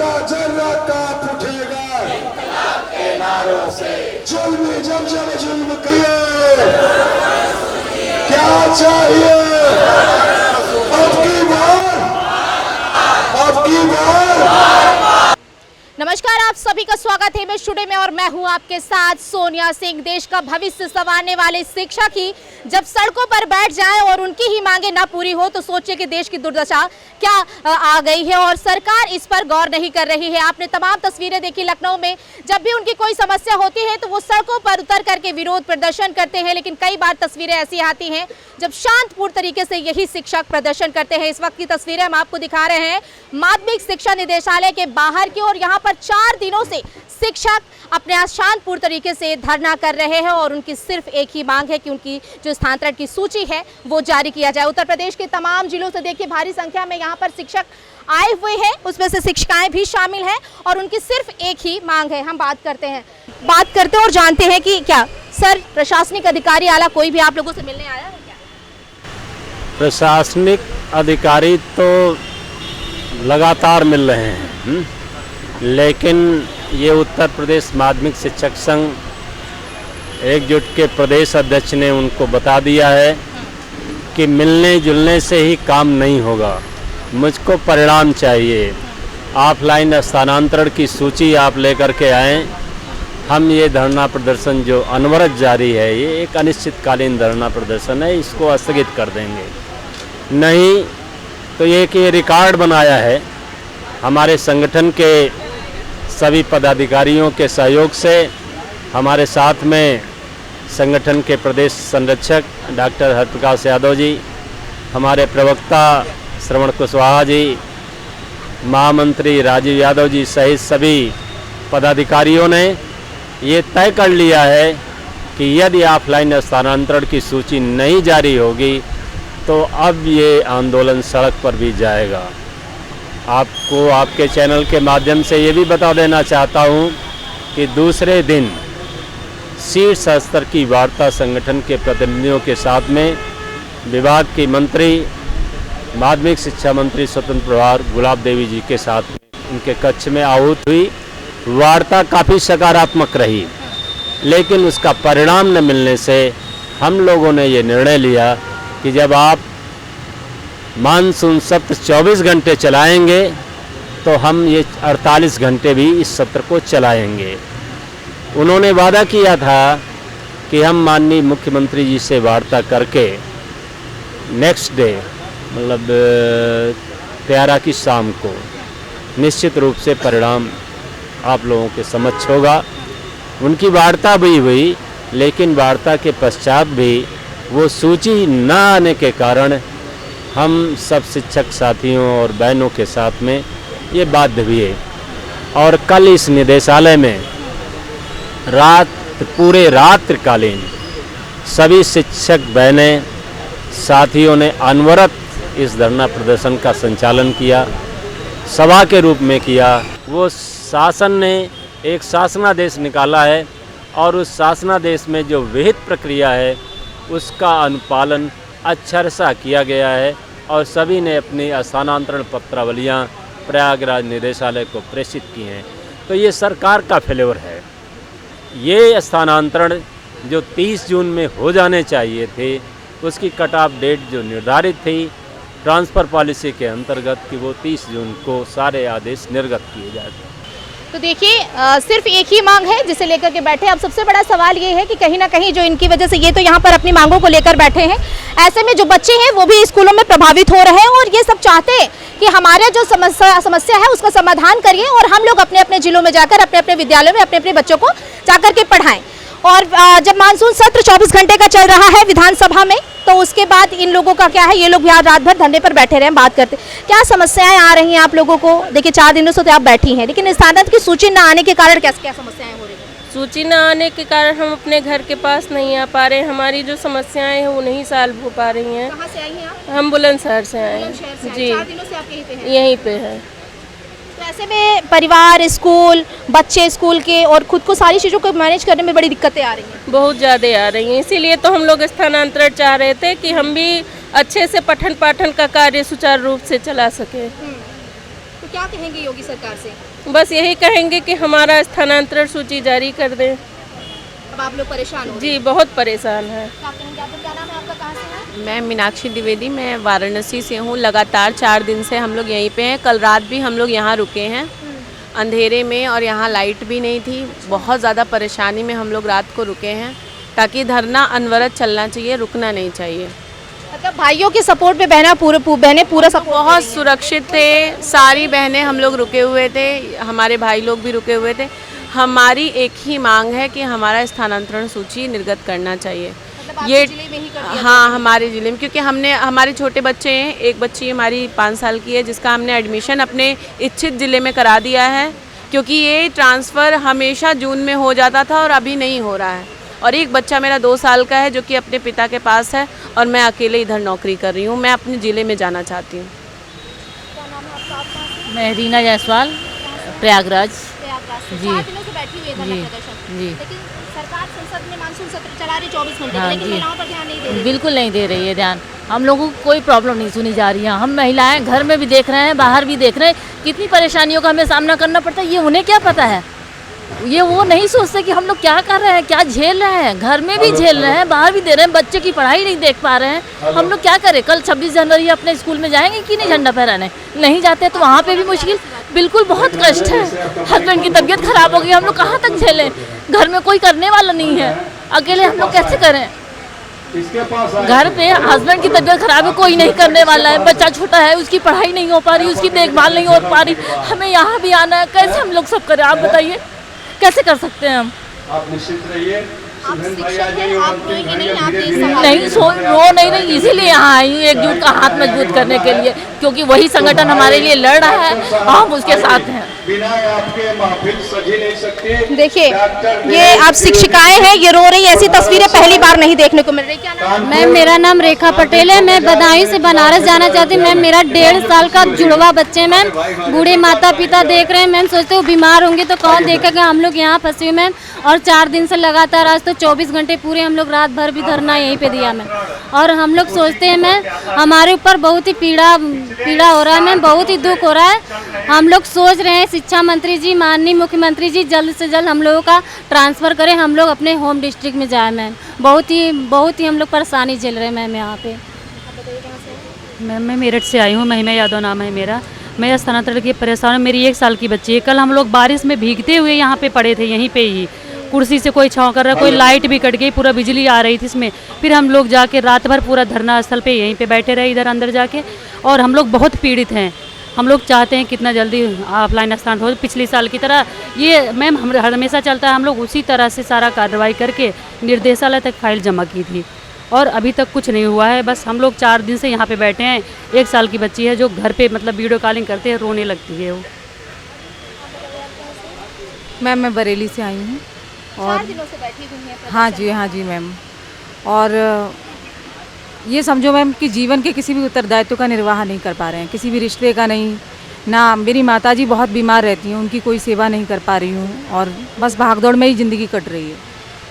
जर्रा जर्रा कांप उठेगा इन्कलाब के नारों से। जुल्म जब जब जुल्म किए क्या चाहिए, अब की बार, अब की बार। नमस्कार, आप सभी का स्वागत है मैं स्टूडियो में और मैं हूं आपके साथ सोनिया सिंह। देश का भविष्य संवारने वाले शिक्षक ही जब सड़कों पर बैठ जाएं और उनकी ही मांगे ना पूरी हो तो सोचिए कि देश की दुर्दशा क्या आ गई है और सरकार इस पर गौर नहीं कर रही है। आपने तमाम तस्वीरें देखी लखनऊ में, जब भी उनकी कोई समस्या होती है तो वो सड़कों पर उतर करके विरोध प्रदर्शन करते हैं, लेकिन कई बार तस्वीरें ऐसी आती हैं जब शांतपूर्ण तरीके से यही शिक्षक प्रदर्शन करते हैं। इस वक्त की तस्वीरें हम आपको दिखा रहे हैं माध्यमिक शिक्षा निदेशालय के बाहर की, और यहाँ पर 4 दिनों से शिक्षक अपने शांतपूर्ण तरीके से धरना कर रहे हैं और उनकी सिर्फ एक ही मांग है कि उनकी जो स्थानांतरण की सूची है वो जारी किया जाए। उत्तर प्रदेश के तमाम जिलों से देखिए भारी संख्या में यहाँ पर शिक्षक आए हुए हैं, उसमें से शिक्षिकाएं भी शामिल हैं और उनकी सिर्फ एक ही मांग है। हम बात करते हैं और जानते हैं कि क्या सर प्रशासनिक अधिकारी आला कोई भी आप लोगों से मिलने आया है क्या? प्रशासनिक अधिकारी तो लगातार मिल रहे हैं, लेकिन ये उत्तर प्रदेश माध्यमिक शिक्षक संघ एकजुट के प्रदेश अध्यक्ष ने उनको बता दिया है कि मिलने जुलने से ही काम नहीं होगा, मुझको परिणाम चाहिए। ऑफलाइन स्थानांतरण की सूची आप लेकर के आएँ। हम ये धरना प्रदर्शन जो अनवरत जारी है, ये एक अनिश्चितकालीन धरना प्रदर्शन है, इसको स्थगित कर देंगे। नहीं तो ये रिकॉर्ड बनाया है हमारे संगठन के सभी पदाधिकारियों के सहयोग से। हमारे साथ में संगठन के प्रदेश संरक्षक डॉक्टर हरप्रकाश यादव जी, हमारे प्रवक्ता श्रवण कुशवाहा जी, महामंत्री राजीव यादव जी सहित सभी पदाधिकारियों ने ये तय कर लिया है कि यदि ऑफलाइन स्थानांतरण की सूची नहीं जारी होगी तो अब ये आंदोलन सड़क पर भी जाएगा। आपको आपके चैनल के माध्यम से ये भी बता देना चाहता हूँ कि दूसरे दिन शीर्ष स्तर की वार्ता संगठन के प्रतिनिधियों के साथ में विभाग की मंत्री माध्यमिक शिक्षा मंत्री स्वतंत्र प्रभार गुलाब देवी जी के साथ उनके कक्ष में आहूत हुई। वार्ता काफ़ी सकारात्मक रही, लेकिन उसका परिणाम न मिलने से हम लोगों ने ये निर्णय लिया कि जब आप मानसून सत्र 24 घंटे चलाएंगे तो हम ये 48 घंटे भी इस सत्र को चलाएंगे। उन्होंने वादा किया था कि हम माननीय मुख्यमंत्री जी से वार्ता करके नेक्स्ट डे मतलब 13 की शाम को निश्चित रूप से परिणाम आप लोगों के समक्ष होगा। उनकी वार्ता भी हुई, लेकिन वार्ता के पश्चात भी वो सूची न आने के कारण हम सब शिक्षक साथियों और बहनों के साथ में ये बाध्य हुए और कल इस निदेशालय में पूरे रात्रिकालीन सभी शिक्षक बहनें साथियों ने अनवरत इस धरना प्रदर्शन का संचालन किया, सभा के रूप में किया। वो शासन ने एक शासनादेश निकाला है और उस शासनादेश में जो विहित प्रक्रिया है उसका अनुपालन अक्षरशः किया गया है और सभी ने अपनी स्थानांतरण पत्रावलियाँ प्रयागराज निदेशालय को प्रेषित की हैं। तो ये सरकार का फेल्योर है। ये स्थानांतरण जो 30 जून में हो जाने चाहिए थे, उसकी कट ऑफ डेट जो निर्धारित थी ट्रांसफ़र पॉलिसी के अंतर्गत कि वो 30 जून को सारे आदेश निर्गत किए जाते। तो देखिए सिर्फ एक ही मांग है जिसे लेकर के बैठे। अब सबसे बड़ा सवाल ये है कि कहीं ना कहीं जो इनकी वजह से ये तो यहाँ पर अपनी मांगों को लेकर बैठे हैं, ऐसे में जो बच्चे हैं वो भी स्कूलों में प्रभावित हो रहे हैं और ये सब चाहते हैं कि हमारे जो समस्या है उसका समाधान करिए और हम लोग अपने अपने जिलों में जाकर अपने अपने विद्यालयों में अपने अपने बच्चों को जाकर के पढ़ाएं। और जब मानसून सत्र 24 घंटे का चल रहा है विधानसभा में, तो उसके बाद इन लोगों का क्या है, ये लोग यहाँ रात भर धरने पर बैठे रहे। बात करते क्या समस्याएं आ रही हैं आप लोगों को? देखिए 4 दिनों से तो आप बैठी हैं, लेकिन स्थानांतरण की सूची न आने के कारण क्या समस्याएं हो रही हैं? सूची न आने के कारण हम अपने घर के पास नहीं आ पा रहे। हमारी जो समस्याएं हैं वो नहीं सॉल्व हो पा रही हैं। कहाँ से आई हैं आप? हम बुलंदशहर से आए हैं जी। 4 दिनों से आप यहीं पे हैं? यहीं पे है। तो ऐसे में परिवार, स्कूल, बच्चे स्कूल के और खुद को सारी चीज़ों को मैनेज करने में बड़ी दिक्कतें आ रही हैं। बहुत ज़्यादा आ रही हैं, इसीलिए तो हम लोग स्थानांतरण चाह रहे थे कि हम भी अच्छे से पठन पाठन का कार्य सुचारू रूप से चला सके। तो तो क्या कहेंगे योगी सरकार से? बस यही कहेंगे कि हमारा स्थानांतरण सूची जारी कर दें। अब आप लोग परेशान हो? जी बहुत परेशान है। क्या कहेंगे? आपका क्या नाम है? आपका कहाँ से है? मैं मीनाक्षी द्विवेदी, मैं वाराणसी से हूँ। लगातार 4 दिन से हम लोग यहीं पे हैं। कल रात भी हम लोग यहाँ रुके हैं अंधेरे में, और यहाँ लाइट भी नहीं थी। बहुत ज़्यादा परेशानी में हम लोग रात को रुके हैं, ताकि धरना अनवरत चलना चाहिए, रुकना नहीं चाहिए। मतलब भाइयों के सपोर्ट पे बहनें पूरा सपोर्ट बहुत सुरक्षित थे, सारी बहनें हम लोग रुके हुए थे, हमारे भाई लोग भी रुके हुए थे। हमारी एक ही मांग है कि हमारा स्थानांतरण सूची निर्गत करना चाहिए। ये जिले में ही कर दिया? हाँ, हमारे ज़िले में, क्योंकि हमारे छोटे बच्चे हैं। एक बच्ची हमारी 5 साल की है, जिसका हमने एडमिशन अपने इच्छित ज़िले में करा दिया है, क्योंकि ये ट्रांसफ़र हमेशा जून में हो जाता था और अभी नहीं हो रहा है। और एक बच्चा मेरा 2 साल का है, जो कि अपने पिता के पास है, और मैं अकेले इधर नौकरी कर रही हूँ। मैं अपने ज़िले में जाना चाहती हूँ। मैं रीना जायसवाल, प्रयागराज। जी। 4 दिनों से बैठी हुई है धरना जी। प्रदर्शन। जी। लेकिन सरकार संसद में मानसून सत्र चला रही 24 घंटे, हाँ, लेकिन जी। महिलाओं पर ध्यान नहीं दे रही। बिल्कुल नहीं दे रही है ध्यान। हम लोगों को कोई प्रॉब्लम नहीं सुनी जा रही है। हम महिलाएं घर में भी देख रहे हैं, बाहर भी देख रहे हैं, कितनी परेशानियों का हमें सामना करना पड़ता है। ये उन्हें क्या पता है? ये वो नहीं सोचते कि हम लोग क्या कर रहे हैं, क्या झेल रहे हैं। घर में भी झेल रहे हैं, बाहर भी दे रहे हैं, बच्चे की पढ़ाई नहीं देख पा रहे हैं। हम लोग क्या करें? कल 26 जनवरी अपने स्कूल में जाएंगे कि नहीं झंडा फहराने? नहीं जाते तो वहाँ पे भी मुश्किल, बिल्कुल बहुत कष्ट है। हस्बैंड की तबीयत खराब हो गई, हम लोग कहाँ तक झेलें? घर में कोई करने वाला नहीं है, अकेले हम लोग कैसे करें? घर पे हस्बैंड की तबीयत खराब है, कोई नहीं करने वाला है। बच्चा छोटा है, उसकी पढ़ाई नहीं हो पा रही, उसकी देखभाल नहीं हो पा रही। हमें यहाँ भी आना है, कैसे हम लोग सब करें? आप बताइए, कैसे कर सकते हैं हम? आप निश्चित रहिए। आप शिक्षक हैं, आप रोएंगे नहीं, आप देश संभालेंगे। नहीं रो नहीं रही, इसीलिए यहाँ आई हूँ, एकजुट का हाथ मजबूत करने के लिए, क्योंकि वही संगठन हमारे लिए लड़ रहा है और हम उसके साथ हैं। बिना आपके महफिल सजी नहीं सकती। देखिए, ये आप शिक्षिकाएं हैं, ये रो रही, ऐसी तस्वीरें पहली बार नहीं देखने को मिल रही। क्या नाम है? मैम, मेरा नाम रेखा पटेल है। मैं बदायूं से बनारस जाना चाहती हूँ। मैम, मेरा 1.5 साल का जुड़वा बच्चे हैं मैम। बूढ़े माता पिता देख रहे हैं मैम, सोचते हो बीमार होंगे तो कौन देखेगा? हम लोग यहाँ फंसे हुए मैम, और 4 दिन से लगातार, आज तो 24 घंटे पूरे हम लोग रात भर भी धरना यहीं पे दिया मैम। और हम लोग सोचते हैं मैम, हमारे ऊपर बहुत ही पीड़ा हो रहा है मैम, बहुत ही दुख हो रहा है। हम लोग सोच रहे हैं शिक्षा मंत्री जी, माननीय मुख्यमंत्री जी जल्द से जल्द हम लोगों का ट्रांसफ़र करें, हम लोग अपने होम डिस्ट्रिक्ट में जाए मैम। बहुत ही हम लोग परेशानी झेल रहे हैं मैम यहाँ पे। मैम, मैं मेरठ से आई हूँ, महिमा यादव नाम है मेरा। मैं स्थानांतरण की परेशान हूँ। मेरी 1 साल की बच्ची है। कल हम लोग बारिश में भीगते हुए यहाँ पे पड़े थे, यहीं पे ही कुर्सी से कोई छाँव कर रहा, कोई लाइट भी कट गई, पूरा बिजली आ रही थी इसमें। फिर हम लोग जाके रात भर पूरा धरना स्थल पे यहीं पे बैठे रहे, इधर अंदर जाके, और हम लोग बहुत पीड़ित हैं। हम लोग चाहते हैं कितना जल्दी ऑफलाइन स्थानांतरण हो। पिछले साल की तरह ये मैम हमेशा चलता है। हम लोग उसी तरह से सारा कार्रवाई करके निर्देशालय तक फाइल जमा की थी, और अभी तक कुछ नहीं हुआ है। बस हम लोग 4 दिन से यहाँ पे बैठे हैं। 1 साल की बच्ची है, जो घर पे मतलब वीडियो कॉलिंग करते हैं, रोने लगती है वो। मैम, मैं बरेली से आई हूँ। 4 दिनों से बैठी हुई हैं। हाँ जी मैम। और ये समझो मैम कि जीवन के किसी भी उत्तरदायित्व का निर्वाह नहीं कर पा रहे हैं, किसी भी रिश्ते का नहीं ना। मेरी माताजी बहुत बीमार रहती हैं, उनकी कोई सेवा नहीं कर पा रही हूँ, और बस भागदौड़ में ही ज़िंदगी कट रही है।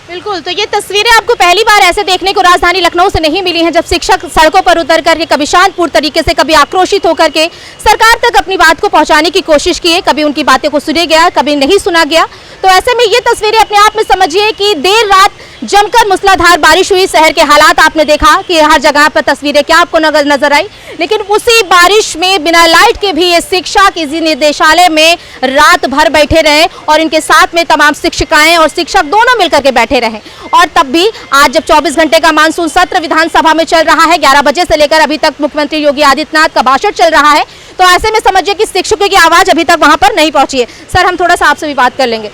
बिल्कुल, तो ये तस्वीरें आपको पहली बार ऐसे देखने को राजधानी लखनऊ से नहीं मिली हैं, जब शिक्षक सड़कों पर उतर करके कभी शांतपूर्ण तरीके से, कभी आक्रोशित होकर के सरकार तक अपनी बात को पहुंचाने की कोशिश की है। कभी उनकी बातें को सुना गया, कभी नहीं सुना गया। तो ऐसे में ये तस्वीरें अपने आप में समझिए कि देर रात जमकर मूसलाधार बारिश हुई, शहर के हालात आपने देखा कि हर जगह पर तस्वीरें क्या आपको नजर आई, लेकिन उसी बारिश में बिना लाइट के भी ये शिक्षक इसी निदेशालय में रात भर बैठे रहे, और इनके साथ में तमाम शिक्षिकाएं और शिक्षक दोनों मिलकर के बैठे रहे। और तब भी आज जब 24 घंटे का मानसून सत्र विधानसभा में चल रहा है, 11 बजे से लेकर अभी तक मुख्यमंत्री योगी आदित्यनाथ का भाषण चल रहा है, तो ऐसे में समझिए कि शिक्षकों की आवाज अभी तक वहां पर नहीं पहुंची है। सर, हम थोड़ा सा आपसे भी बात कर लेंगे।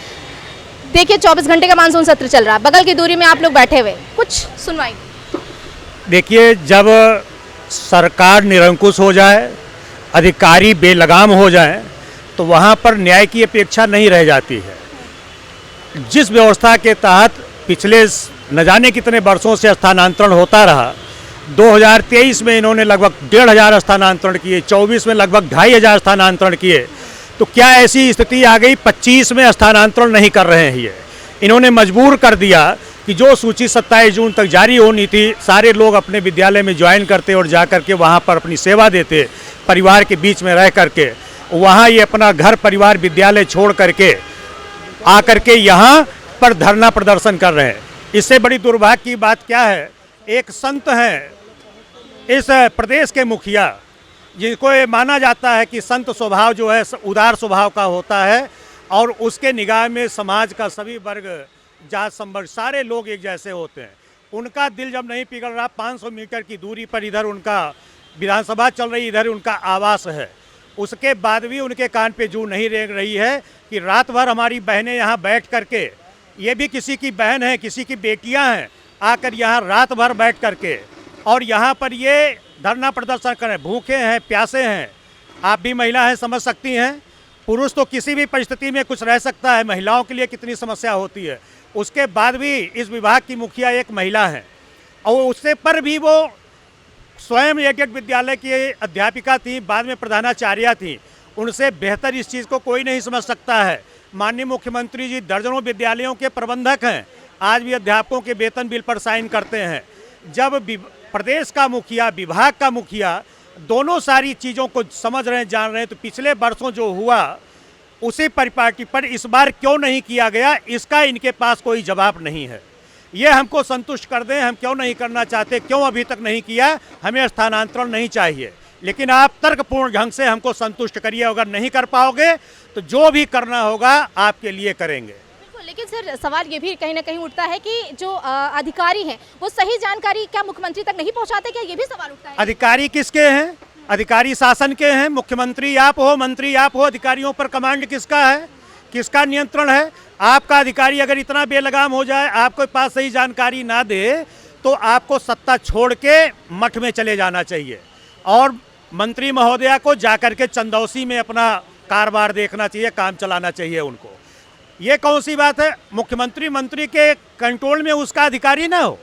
देखिए, 24 घंटे का मानसून सत्र चल रहा है, बगल की दूरी में आप लोग बैठे हुए, कुछ सुनवाई? देखिए, जब सरकार निरंकुश हो जाए, अधिकारी बेलगाम हो जाए, तो वहाँ पर न्याय की अपेक्षा नहीं रह जाती है। जिस व्यवस्था के तहत पिछले न जाने कितने वर्षों से स्थानांतरण होता रहा, 2023 में इन्होंने लगभग 1,500 स्थानांतरण किए, 24 में लगभग 2,500 स्थानांतरण किए, तो क्या ऐसी स्थिति आ गई 25 में स्थानांतरण नहीं कर रहे हैं? ये इन्होंने मजबूर कर दिया कि जो सूची 27 जून तक जारी होनी थी, सारे लोग अपने विद्यालय में ज्वाइन करते और जा करके वहाँ पर अपनी सेवा देते, परिवार के बीच में रह करके, वहाँ ये अपना घर परिवार विद्यालय छोड़ करके आकर के यहाँ पर धरना प्रदर्शन कर रहे हैं। इससे बड़ी दुर्भाग्य की बात क्या है, एक संत हैं इस प्रदेश के मुखिया, जिनको ये माना जाता है कि संत स्वभाव जो है उदार स्वभाव का होता है और उसके निगाह में समाज का सभी वर्ग, जात संवर्ग, सारे लोग एक जैसे होते हैं। उनका दिल जब नहीं पिघल रहा, 500 मीटर की दूरी पर इधर उनका विधानसभा चल रही, इधर उनका आवास है, उसके बाद भी उनके कान पे जू नहीं रेंग रही है कि रात भर हमारी बहनें यहाँ बैठ करके, ये भी किसी की बहन है, किसी की बेटियाँ हैं, आकर यहाँ रात भर बैठ करके और यहाँ पर ये धरना प्रदर्शन करें, भूखे हैं, प्यासे हैं। आप भी महिला हैं, समझ सकती हैं। पुरुष तो किसी भी परिस्थिति में कुछ रह सकता है, महिलाओं के लिए कितनी समस्या होती है। उसके बाद भी इस विभाग की मुखिया एक महिला है और उससे पर भी वो स्वयं एडेड विद्यालय की अध्यापिका थी, बाद में प्रधानाचार्या थी। उनसे बेहतर इस चीज़ को कोई नहीं समझ सकता है। माननीय मुख्यमंत्री जी दर्जनों विद्यालयों के प्रबंधक हैं, आज भी अध्यापकों के वेतन बिल पर साइन करते हैं। जब प्रदेश का मुखिया, विभाग का मुखिया दोनों सारी चीज़ों को समझ रहे हैं, जान रहे हैं, तो पिछले वर्षों जो हुआ उसी परिपाटी पर इस बार क्यों नहीं किया गया, इसका इनके पास कोई जवाब नहीं है। ये हमको संतुष्ट कर दें, हम क्यों नहीं करना चाहते, क्यों अभी तक नहीं किया, हमें स्थानांतरण नहीं चाहिए, लेकिन आप तर्कपूर्ण ढंग से हमको संतुष्ट करिए। अगर नहीं कर पाओगे तो जो भी करना होगा आपके लिए करेंगे। लेकिन सर सवाल ये भी कहीं ना कहीं उठता है कि जो अधिकारी हैं वो सही जानकारी क्या मुख्यमंत्री तक नहीं पहुंचाते, क्या ये भी सवाल उठता है? अधिकारी किसके हैं? अधिकारी शासन के हैं। मुख्यमंत्री आप हो, मंत्री आप हो, अधिकारियों पर कमांड किसका है, किसका नियंत्रण है? आपका अधिकारी अगर इतना बेलगाम हो जाए, आपके पास सही जानकारी ना दे, तो आपको सत्ता छोड़ के मठ में चले जाना चाहिए और मंत्री महोदया को जाकर के चंदौसी में अपना कारोबार देखना चाहिए, काम चलाना चाहिए उनको। ये कौन सी बात है, मुख्यमंत्री मंत्री के कंट्रोल में उसका अधिकारी ना हो?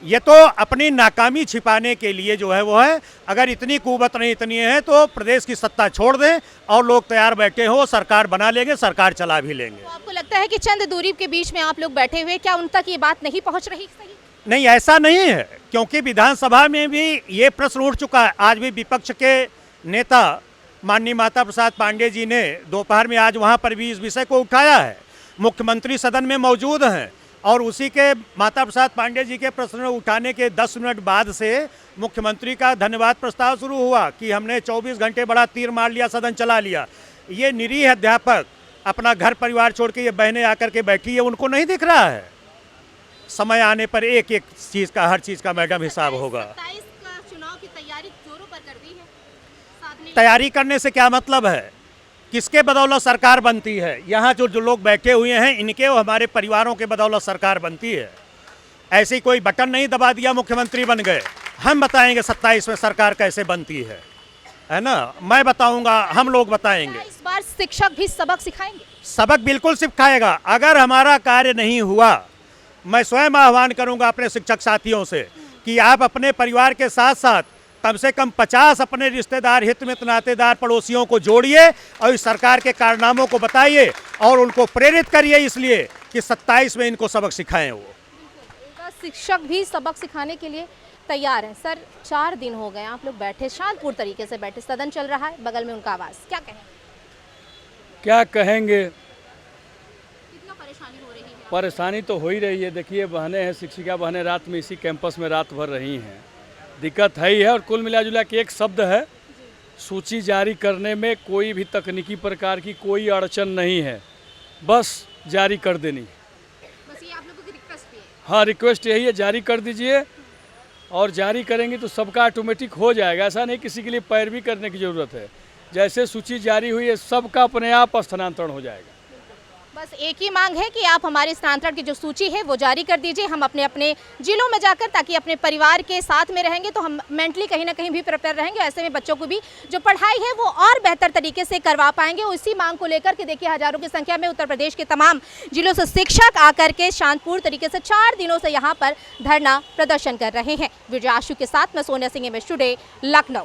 ये तो अपनी नाकामी छिपाने के लिए जो है वो है। अगर इतनी कुवत नहीं इतनी है तो प्रदेश की सत्ता छोड़ दें और लोग तैयार बैठे हो, सरकार बना लेंगे, सरकार चला भी लेंगे। तो आपको लगता है कि चंद दूरी के बीच में आप लोग बैठे हुए, क्या उन तक ये बात नहीं पहुंच रही? सही नहीं, ऐसा नहीं है, क्योंकि विधानसभा में भी ये प्रश्न उठ चुका है। आज भी विपक्ष के नेता माननीय माता प्रसाद पांडे जी ने दोपहर में आज वहाँ पर भी इस विषय को उठाया है। मुख्यमंत्री सदन में मौजूद हैं और उसी के माता प्रसाद पांडे जी के प्रश्न उठाने के 10 मिनट बाद से मुख्यमंत्री का धन्यवाद प्रस्ताव शुरू हुआ कि हमने 24 घंटे बड़ा तीर मार लिया, सदन चला लिया। ये निरीह अध्यापक अपना घर परिवार छोड़ के ये बहनें आकर के बैठी है, उनको नहीं दिख रहा है? समय आने पर एक एक चीज़ का, हर चीज़ का मैडम हिसाब होगा। 27 का चुनाव की तैयारी जोरों पर कर दी है। तैयारी करने से क्या मतलब है? किसके बदौलत सरकार बनती है? यहाँ जो लोग बैठे हुए हैं इनके और हमारे परिवारों के बदौलत सरकार बनती है। ऐसी कोई बटन नहीं दबा दिया मुख्यमंत्री बन गए। हम बताएंगे 27 में सरकार कैसे बनती है ना? मैं बताऊंगा, हम लोग बताएंगे। इस बार शिक्षक भी सबक सिखाएंगे? सबक बिल्कुल सिखाएगा। अगर हमारा कार्य नहीं हुआ, मैं स्वयं आह्वान करूंगा अपने शिक्षक साथियों से कि आप अपने परिवार के साथ साथ कम से कम 50 अपने रिश्तेदार, हितमित, नातेदार, पड़ोसियों को जोड़िए और इस सरकार के कारनामों को बताइए और उनको प्रेरित करिए इसलिए कि 27 में इनको सबक सिखाएं। वो शिक्षक भी सबक सिखाने के लिए तैयार हैं। सर 4 दिन हो गए आप लोग बैठे, शांतपूर्ण तरीके से बैठे, सदन चल रहा है, बगल में उनका आवाज़, क्या कहें? क्या कहेंगे, कितना परेशानी हो रही है? परेशानी तो हो ही रही है। देखिए, बहनें हैं, शिक्षिका बहनें रात में इसी कैंपस में रात भर रही हैं, दिक्कत है ही है। और कुल मिला जुला के एक शब्द है, सूची जारी करने में कोई भी तकनीकी प्रकार की कोई अड़चन नहीं है, बस जारी कर देनी। बस ये आप लोगों की रिक्वेस्ट भी है? हाँ, रिक्वेस्ट यही है, जारी कर दीजिए और जारी करेंगे तो सबका ऑटोमेटिक हो जाएगा। ऐसा नहीं किसी के लिए पैरवी करने की ज़रूरत है। जैसे सूची जारी हुई है सबका अपने आप स्थानांतरण हो जाएगा। बस एक ही मांग है कि आप हमारे स्थानांतरण की जो सूची है वो जारी कर दीजिए। हम अपने अपने जिलों में जाकर, ताकि अपने परिवार के साथ में रहेंगे तो हम मेंटली कहीं ना कहीं भी प्रिपेयर रहेंगे। ऐसे में बच्चों को भी जो पढ़ाई है वो और बेहतर तरीके से करवा पाएंगे। उसी मांग को लेकर के देखिए हजारों की संख्या में उत्तर प्रदेश के तमाम जिलों से शिक्षक आकर के शांतिपूर्ण तरीके से 4 दिनों से यहाँ पर धरना प्रदर्शन कर रहे हैं। वीडियो आशु के साथ मैं सोनिया सिंह, MS टुडे, लखनऊ।